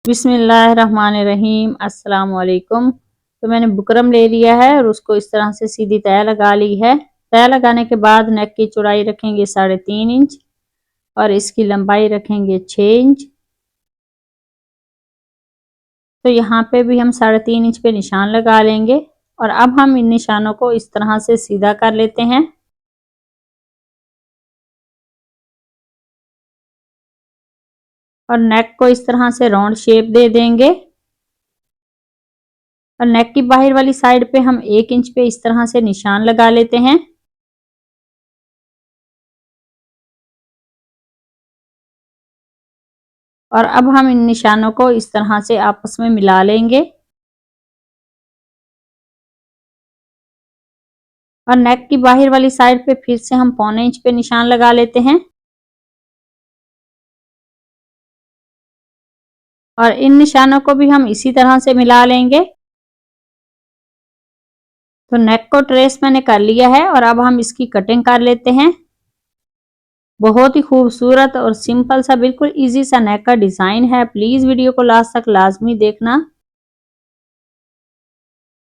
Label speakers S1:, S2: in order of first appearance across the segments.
S1: बिस्मिल्लाहिर्रहमानिर्रहीम अस्सलाम वालेकुम। तो मैंने बुकरम ले लिया है और उसको इस तरह से सीधी तय लगा ली है। तय लगाने के बाद नेक की चौड़ाई रखेंगे 3.5 इंच और इसकी लंबाई रखेंगे 6 इंच। तो यहाँ पे भी हम 3.5 इंच पे निशान लगा लेंगे और अब हम इन निशानों को इस तरह से सीधा कर लेते हैं और नेक को इस तरह से राउंड शेप दे देंगे और नेक की बाहर वाली साइड पे हम 1 इंच पे इस तरह से निशान लगा लेते हैं। और अब हम इन निशानों को इस तरह से आपस में मिला लेंगे और नेक की बाहर वाली साइड पे फिर से हम 1.25 इंच पे निशान लगा लेते हैं और इन निशानों को भी हम इसी तरह से मिला लेंगे। तो नेक को ट्रेस मैंने कर लिया है और अब हम इसकी कटिंग कर लेते हैं। बहुत ही खूबसूरत और सिंपल सा बिल्कुल इजी सा नेक का डिजाइन है। प्लीज वीडियो को लास्ट तक लाजमी देखना।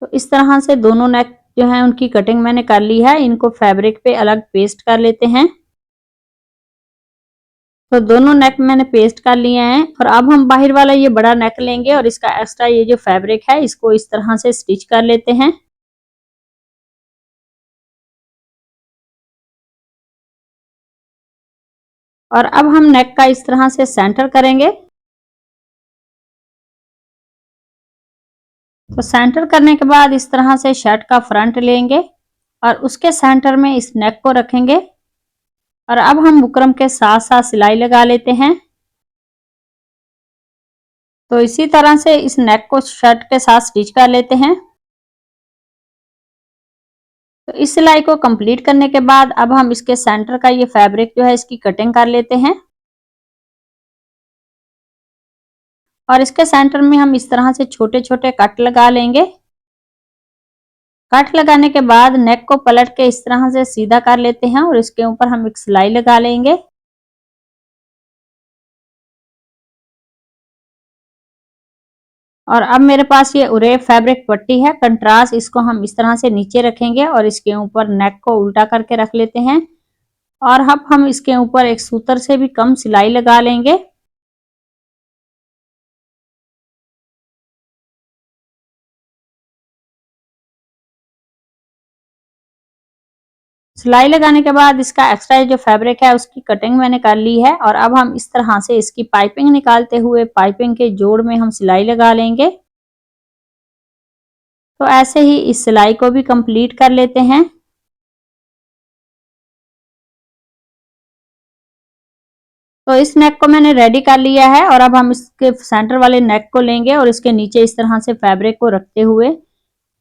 S1: तो इस तरह से दोनों नेक जो है उनकी कटिंग मैंने कर ली है। इनको फैब्रिक पे अलग पेस्ट कर लेते हैं। तो दोनों नेक मैंने पेस्ट कर लिए हैं और अब हम बाहर वाला ये बड़ा नेक लेंगे और इसका एक्स्ट्रा ये जो फैब्रिक है इसको इस तरह से स्टिच कर लेते हैं। और अब हम नेक का इस तरह से सेंटर करेंगे। तो सेंटर करने के बाद इस तरह से शर्ट का फ्रंट लेंगे और उसके सेंटर में इस नेक को रखेंगे और अब हम बुकरम के साथ साथ सिलाई लगा लेते हैं। तो इसी तरह से इस नेक को शर्ट के साथ स्टिच कर लेते हैं। तो इस सिलाई को कंप्लीट करने के बाद अब हम इसके सेंटर का ये फैब्रिक जो है इसकी कटिंग कर लेते हैं और इसके सेंटर में हम इस तरह से छोटे छोटे कट लगा लेंगे। कट लगाने के बाद नेक को पलट के इस तरह से सीधा कर लेते हैं और इसके ऊपर हम एक सिलाई लगा लेंगे। और अब मेरे पास ये उरे फैब्रिक पट्टी है कंट्रास्ट, इसको हम इस तरह से नीचे रखेंगे और इसके ऊपर नेक को उल्टा करके रख लेते हैं और अब हम इसके ऊपर एक सूतर से भी कम सिलाई लगा लेंगे। सिलाई लगाने के बाद इसका एक्स्ट्रा जो फैब्रिक है उसकी कटिंग मैंने कर ली है और अब हम इस तरह से इसकी पाइपिंग निकालते हुए पाइपिंग के जोड़ में हम सिलाई लगा लेंगे। तो ऐसे ही इस सिलाई को भी कंप्लीट कर लेते हैं। तो इस नेक को मैंने रेडी कर लिया है और अब हम इसके सेंटर वाले नेक को लेंगे और इसके नीचे इस तरह से फैब्रिक को रखते हुए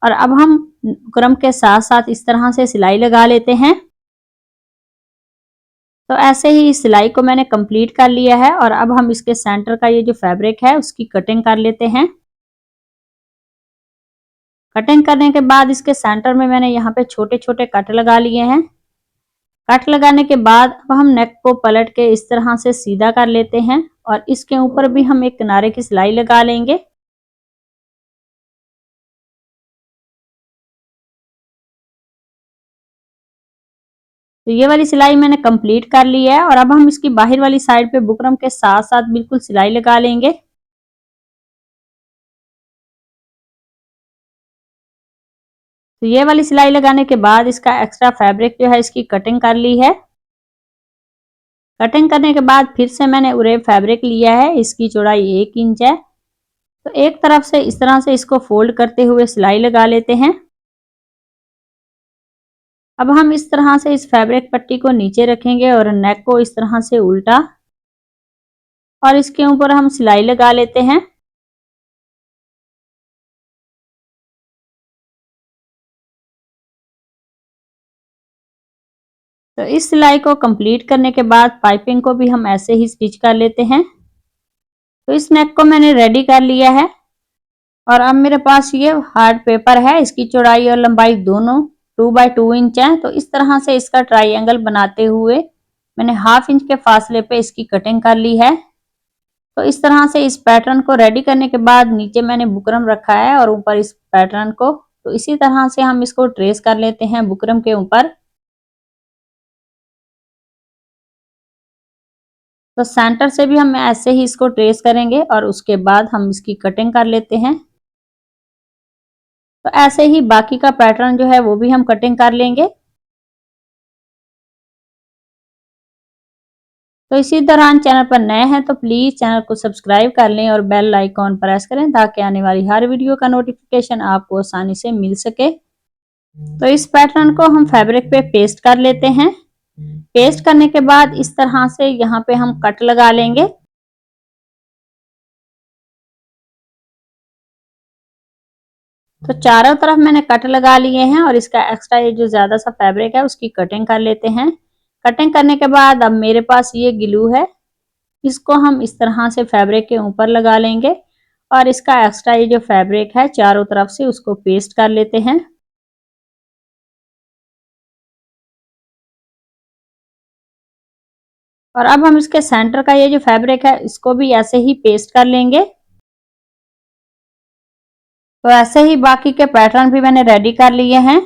S1: और अब हम बुकरम के साथ साथ इस तरह से सिलाई लगा लेते हैं। तो ऐसे ही इस सिलाई को मैंने कंप्लीट कर लिया है और अब हम इसके सेंटर का ये जो फैब्रिक है उसकी कटिंग कर लेते हैं। कटिंग करने के बाद इसके सेंटर में मैंने यहाँ पे छोटे छोटे कट लगा लिए हैं। कट लगाने के बाद अब हम नेक को पलट के इस तरह से सीधा कर लेते हैं और इसके ऊपर भी हम एक किनारे की सिलाई लगा लेंगे। तो ये वाली सिलाई मैंने कंप्लीट कर ली है और अब हम इसकी बाहर वाली साइड पे बुकरम के साथ साथ बिल्कुल सिलाई लगा लेंगे। तो ये वाली सिलाई लगाने के बाद इसका एक्स्ट्रा फैब्रिक जो है इसकी कटिंग कर ली है। कटिंग करने के बाद फिर से मैंने उरे फैब्रिक लिया है, इसकी चौड़ाई 1 इंच है। तो एक तरफ से इस तरह से इसको फोल्ड करते हुए सिलाई लगा लेते हैं। अब हम इस तरह से इस फैब्रिक पट्टी को नीचे रखेंगे और नेक को इस तरह से उल्टा और इसके ऊपर हम सिलाई लगा लेते हैं। तो इस सिलाई को कंप्लीट करने के बाद पाइपिंग को भी हम ऐसे ही स्टिच कर लेते हैं। तो इस नेक को मैंने रेडी कर लिया है और अब मेरे पास ये हार्ड पेपर है, इसकी चौड़ाई और लंबाई दोनों 2x2 इंच है। तो इस तरह से इसका ट्रायंगल बनाते हुए मैंने 1/2 इंच के फासले पे इसकी कटिंग कर ली है। तो इस तरह से इस पैटर्न को रेडी करने के बाद नीचे मैंने बुकरम रखा है और ऊपर इस पैटर्न को, तो इसी तरह से हम इसको ट्रेस कर लेते हैं बुकरम के ऊपर। तो सेंटर से भी हम ऐसे ही इसको ट्रेस करेंगे और उसके बाद हम इसकी कटिंग कर लेते हैं। तो ऐसे ही बाकी का पैटर्न जो है वो भी हम कटिंग कर लेंगे। तो इसी दौरान चैनल पर नए हैं तो प्लीज चैनल को सब्सक्राइब कर लें और बेल आइकॉन प्रेस करें ताकि आने वाली हर वीडियो का नोटिफिकेशन आपको आसानी से मिल सके। तो इस पैटर्न को हम फैब्रिक पे पेस्ट कर लेते हैं। पेस्ट करने के बाद इस तरह से यहाँ पे हम कट लगा लेंगे। तो चारों तरफ मैंने कट लगा लिए हैं और इसका एक्स्ट्रा ये जो ज्यादा सा फैब्रिक है उसकी कटिंग कर लेते हैं। कटिंग करने के बाद अब मेरे पास ये ग्लू है, इसको हम इस तरह से फैब्रिक के ऊपर लगा लेंगे और इसका एक्स्ट्रा ये जो फैब्रिक है चारों तरफ से उसको पेस्ट कर लेते हैं। और अब हम इसके सेंटर का ये जो फैब्रिक है इसको भी ऐसे ही पेस्ट कर लेंगे। तो ऐसे ही बाकी के पैटर्न भी मैंने रेडी कर लिए हैं।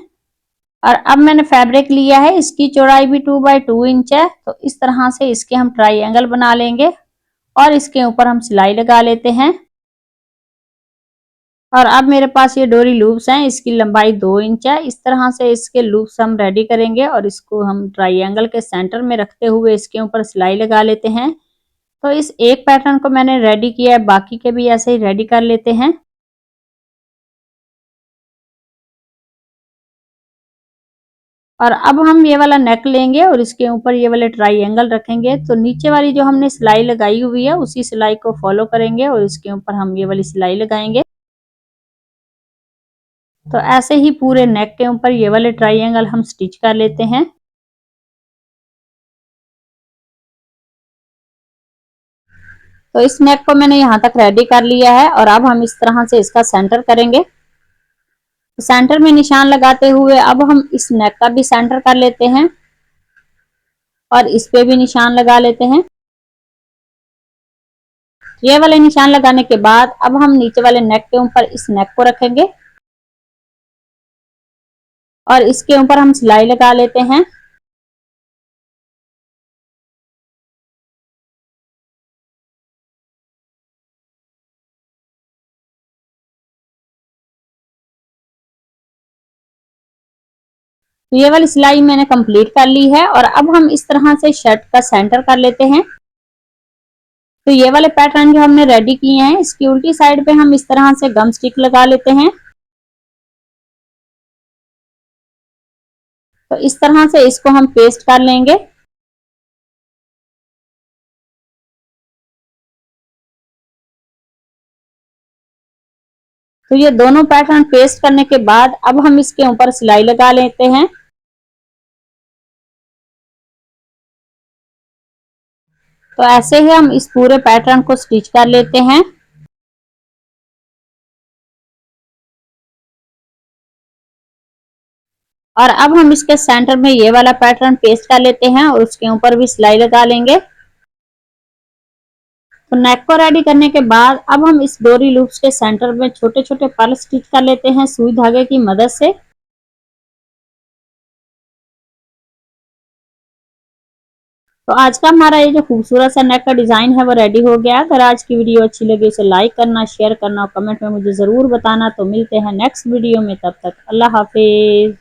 S1: और अब मैंने फैब्रिक लिया है, इसकी चौड़ाई भी 2 बाई 2 इंच है। तो इस तरह से इसके हम ट्राइंगल बना लेंगे और इसके ऊपर हम सिलाई लगा लेते हैं। और अब मेरे पास ये डोरी लूप्स हैं, इसकी लंबाई 2 इंच है। इस तरह से इसके लूप्स हम रेडी करेंगे और इसको हम ट्राइंगल के सेंटर में रखते हुए इसके ऊपर सिलाई लगा लेते हैं। तो इस एक पैटर्न को मैंने रेडी किया है, बाकी के भी ऐसे ही रेडी कर लेते हैं। और अब हम ये वाला नेक लेंगे और इसके ऊपर ये वाले ट्राइंगल रखेंगे। तो नीचे वाली जो हमने सिलाई लगाई हुई है उसी सिलाई को फॉलो करेंगे और इसके ऊपर हम ये वाली सिलाई लगाएंगे। तो ऐसे ही पूरे नेक के ऊपर ये वाले ट्राइंगल हम स्टिच कर लेते हैं। तो इस नेक को मैंने यहाँ तक रेडी कर लिया है और अब हम इस तरह से इसका सेंटर करेंगे। तो सेंटर में निशान लगाते हुए अब हम इस नेक का भी सेंटर कर लेते हैं और इस पे भी निशान लगा लेते हैं। ये वाले निशान लगाने के बाद अब हम नीचे वाले नेक के ऊपर इस नेक को रखेंगे और इसके ऊपर हम सिलाई लगा लेते हैं। तो ये वाली सिलाई मैंने कंप्लीट कर ली है और अब हम इस तरह से शर्ट का सेंटर कर लेते हैं। तो ये वाले पैटर्न जो हमने रेडी किए हैं इसकी उल्टी साइड पे हम इस तरह से गम स्टिक लगा लेते हैं। तो इस तरह से इसको हम पेस्ट कर लेंगे। तो ये दोनों पैटर्न पेस्ट करने के बाद अब हम इसके ऊपर सिलाई लगा लेते हैं। तो ऐसे ही हम इस पूरे पैटर्न को स्टिच कर लेते हैं। और अब हम इसके सेंटर में ये वाला पैटर्न पेस्ट कर लेते हैं और उसके ऊपर भी सिलाई लगा लेंगे। तो नेक को रेडी करने के बाद अब हम इस डोरी लूप्स के सेंटर में छोटे छोटे पर्ल स्टिच कर लेते हैं सुई धागे की मदद से। तो आज का हमारा ये जो खूबसूरत सा नेक का डिजाइन है वो रेडी हो गया। अगर आज की वीडियो अच्छी लगी उसे लाइक करना, शेयर करना और कमेंट में मुझे जरूर बताना। तो मिलते हैं नेक्स्ट वीडियो में, तब तक अल्लाह हाफिज।